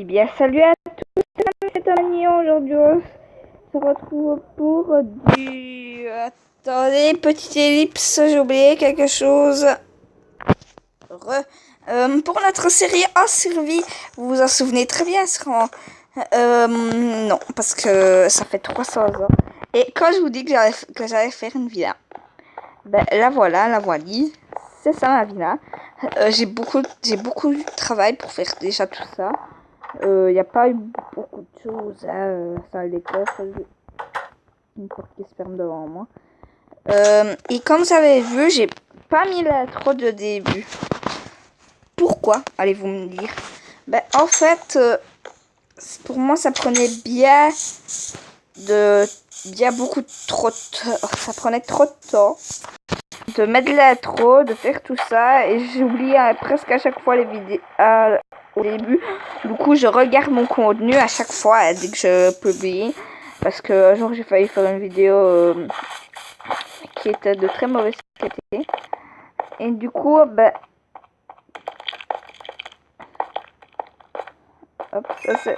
Eh bien, salut à tous, c'est Annie. Aujourd'hui, on se retrouve pour du... Attendez, petite ellipse, j'ai oublié quelque chose. Pour notre série A Survie, vous vous en souvenez très bien, non, parce que ça fait 300 ans. Et quand je vous dis que j'allais faire une villa, ben la voilà, la voici. C'est ça ma villa. J'ai beaucoup de travail pour faire déjà tout ça. Il n'y a pas eu beaucoup de choses. Salle des coffres, une porte qui se ferme devant moi. Et comme vous avez vu, j'ai pas mis l'intro de début. Pourquoi, allez-vous me dire? Ben, en fait, pour moi, ça prenait beaucoup trop de temps. Ça prenait trop de temps de mettre l'intro, de faire tout ça. Et j'oublie presque à chaque fois les vidéos au début. Du coup, je regarde mon contenu à chaque fois dès que je publie. Parce que un jour, j'ai failli faire une vidéo qui était de très mauvaise qualité. Et du coup, ben... Hop,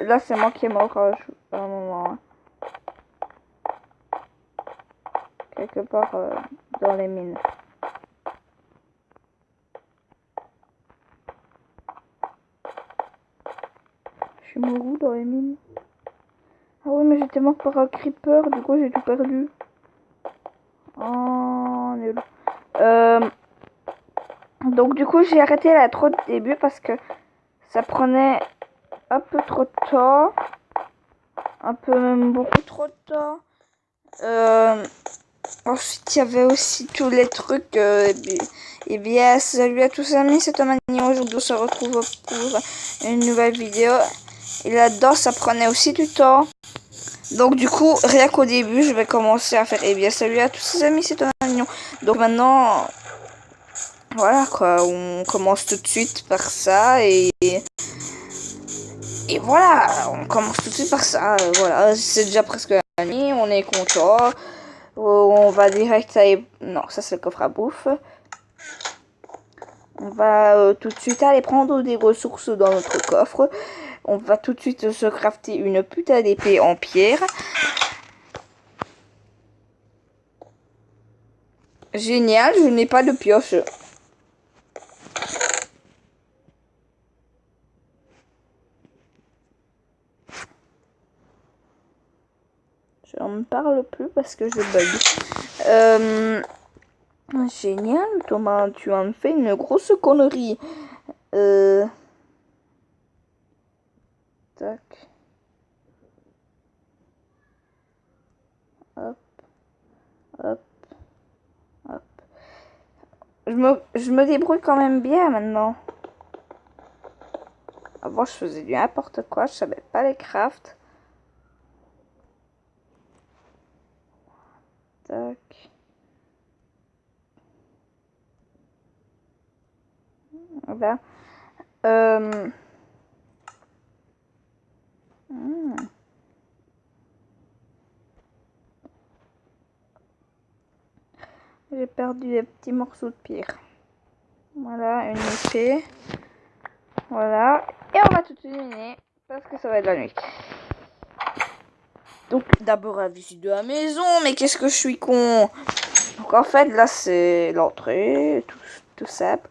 là, c'est moi qui est mort à un moment. Quelque part dans les mines. Je suis mort où dans les mines? Ah oui, mais j'étais mort par un creeper, du coup j'ai tout perdu. Oh, nul. Donc du coup j'ai arrêté l'intro de début parce que ça prenait un peu trop de temps. Un peu même beaucoup trop de temps. Ensuite il y avait aussi tous les trucs. Et bien salut à tous amis, c'est Thomas. Aujourd'hui on se retrouve pour une nouvelle vidéo. Et là-dedans ça prenait aussi du temps. Donc du coup, rien qu'au début, je vais commencer à faire. Eh bien, salut à tous les amis, c'est Thomas Mignon. Donc maintenant, voilà quoi, on commence tout de suite par ça et voilà, on commence tout de suite par ça. Voilà, c'est déjà presque la nuit, on est content. On va direct aller... Non, ça c'est le coffre à bouffe. On va tout de suite aller prendre des ressources dans notre coffre. On va tout de suite se crafter une putain d'épée en pierre. Génial, je n'ai pas de pioche. Je n'en parle plus parce que je bug. Génial, Thomas, tu en fais une grosse connerie. Tac. Hop. Hop. Hop. Je me débrouille quand même bien maintenant. Avant, je faisais du n'importe quoi, je savais pas les crafts. Tac. Voilà. J'ai perdu des petits morceaux de pierre. Voilà, une épée. Voilà. Et on va tout terminer parce que ça va être la nuit. Donc d'abord la visite de la maison, mais qu'est-ce que je suis con. Donc en fait là c'est l'entrée, tout simple.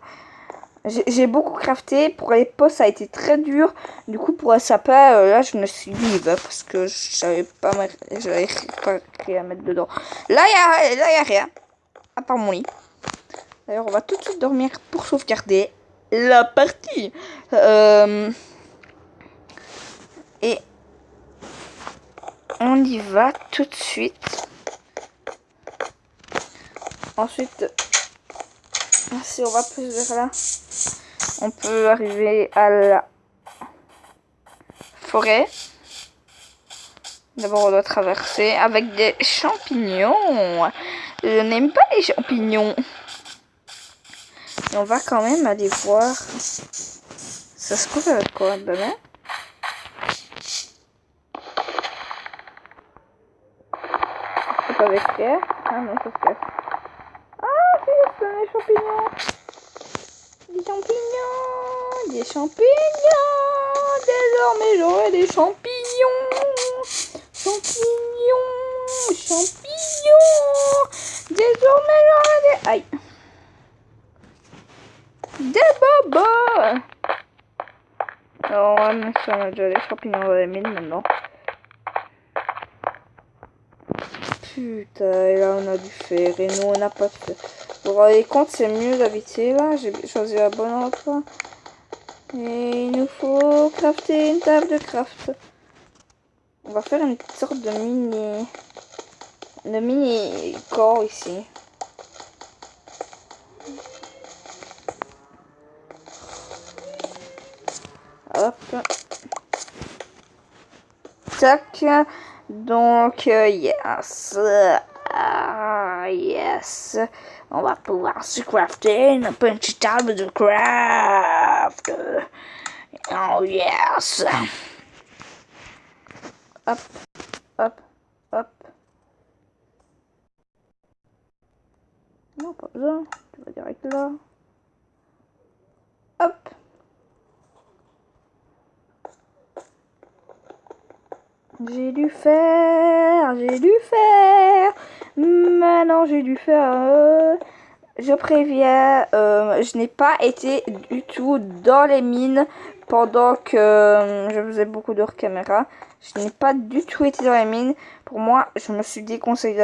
J'ai beaucoup crafté, pour les postes ça a été très dur. Du coup pour un sapin, là je me suis dit parce que j'avais pas rien à mettre dedans. Là y a rien, à part mon lit. D'ailleurs on va tout de suite dormir pour sauvegarder la partie. Et on y va tout de suite. Ensuite, si on va plus vers là, on peut arriver à la forêt. D'abord, on doit traverser avec des champignons. Je n'aime pas les champignons. Et on va quand même aller voir. Ça se trouve avec quoi demain? C'est pas avec pierre. Ah non, ça se casse. Ah, c'est des champignons. Des champignons. Des champignons. Des désormais j'aurai des champignons. Champignons. Désormais j'aurai des... Aïe. Des bobos. Alors, on va mettre ça, on a déjà des champignons dans les mines maintenant. Putain, et là on a du fer et nous on n'a pas de fer. Vous vous rendez compte, c'est mieux d'habiter là. J'ai choisi la bonne endroit. Et il nous faut crafter une table de craft. On va faire une sorte de mini corps ici. Hop. Tac. Donc, yes. Yes. On va pouvoir se crafter une petite table de craft. Oh, yes. Hop, hop, hop. Non, pas besoin. Tu vas direct là. Hop. J'ai dû faire. Maintenant, j'ai dû faire. Je préviens, je n'ai pas été du tout dans les mines pendant que je faisais beaucoup de caméra. Je n'ai pas du tout été dans les mines. Pour moi, je me suis déconseillé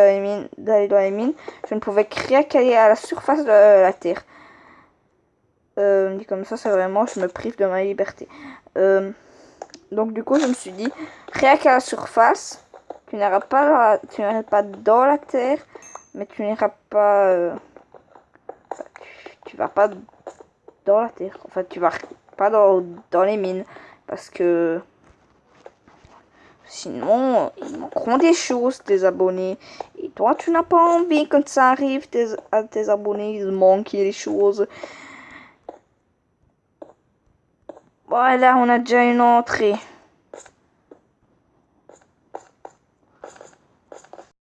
d'aller dans les mines. Je ne pouvais qu'aller à la surface de la terre. Dit comme ça, c'est vraiment, je me prive de ma liberté. Donc du coup, je me suis dit, rien qu'à la surface, tu n'iras pas dans la terre, mais tu n'iras pas... tu vas pas dans la terre. En fait, tu vas pas dans les mines. Parce que... sinon, ils manqueront des choses, tes abonnés. Et toi, tu n'as pas envie, quand ça arrive, à tes abonnés, ils manquent des choses. Voilà, on a déjà une entrée.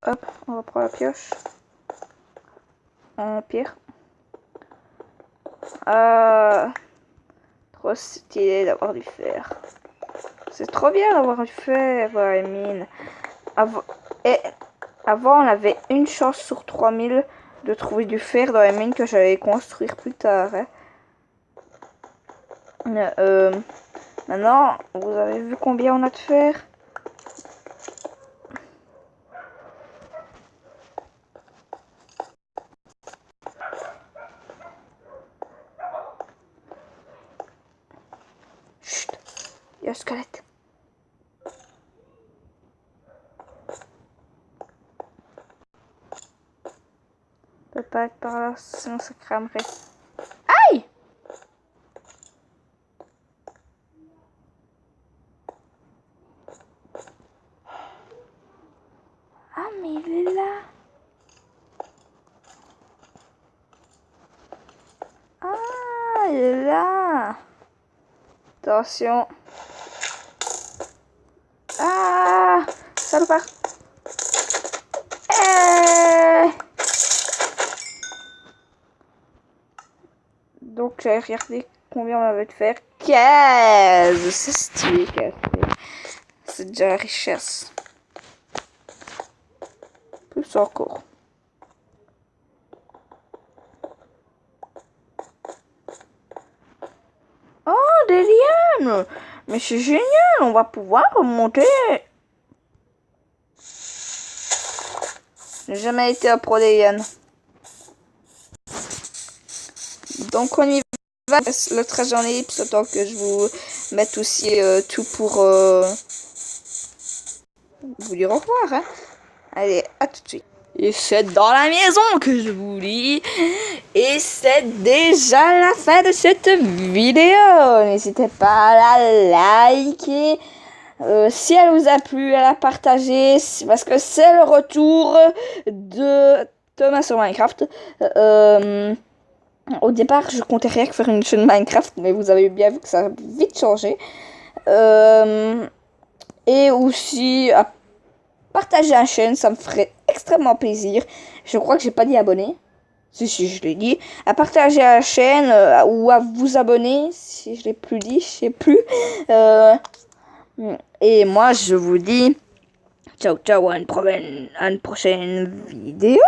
Hop, on va prendre la pioche. En pierre. Trop stylé d'avoir du fer. C'est trop bien d'avoir du fer dans les mines. Avant, on avait une chance sur 3000 de trouver du fer dans les mines que j'allais construire plus tard. Hein. Maintenant, vous avez vu combien on a de fer? Chut, il y a un squelette. On peut pas être par là, sinon ça cramerait. Aïe! Ah, mais il est là. Ah, il est là. Attention. Ah, salopard. Donc j'avais regardé combien on avait de fer. 15. C'est stylé, 15. C'est déjà la richesse. Plus encore. Oh, des lianes. Mais c'est génial, on va pouvoir remonter. J'ai jamais été à pro des lianes. Donc on y va. Le trajet en ellipse, autant que je vous mette aussi tout pour vous dire au revoir. Hein. Allez, à tout de suite. Et c'est dans la maison que je vous dis. Et c'est déjà la fin de cette vidéo. N'hésitez pas à la liker. Si elle vous a plu, à la partager. Parce que c'est le retour de Thomas sur Minecraft. Au départ, je comptais rien que faire une chaîne Minecraft. Mais vous avez bien vu que ça a vite changé. Et aussi... partager la chaîne, ça me ferait extrêmement plaisir. Je crois que j'ai pas dit abonner. Si, je l'ai dit. À partager la chaîne ou à vous abonner. Si je l'ai plus dit, je sais plus. Et moi, je vous dis ciao ciao à une prochaine vidéo.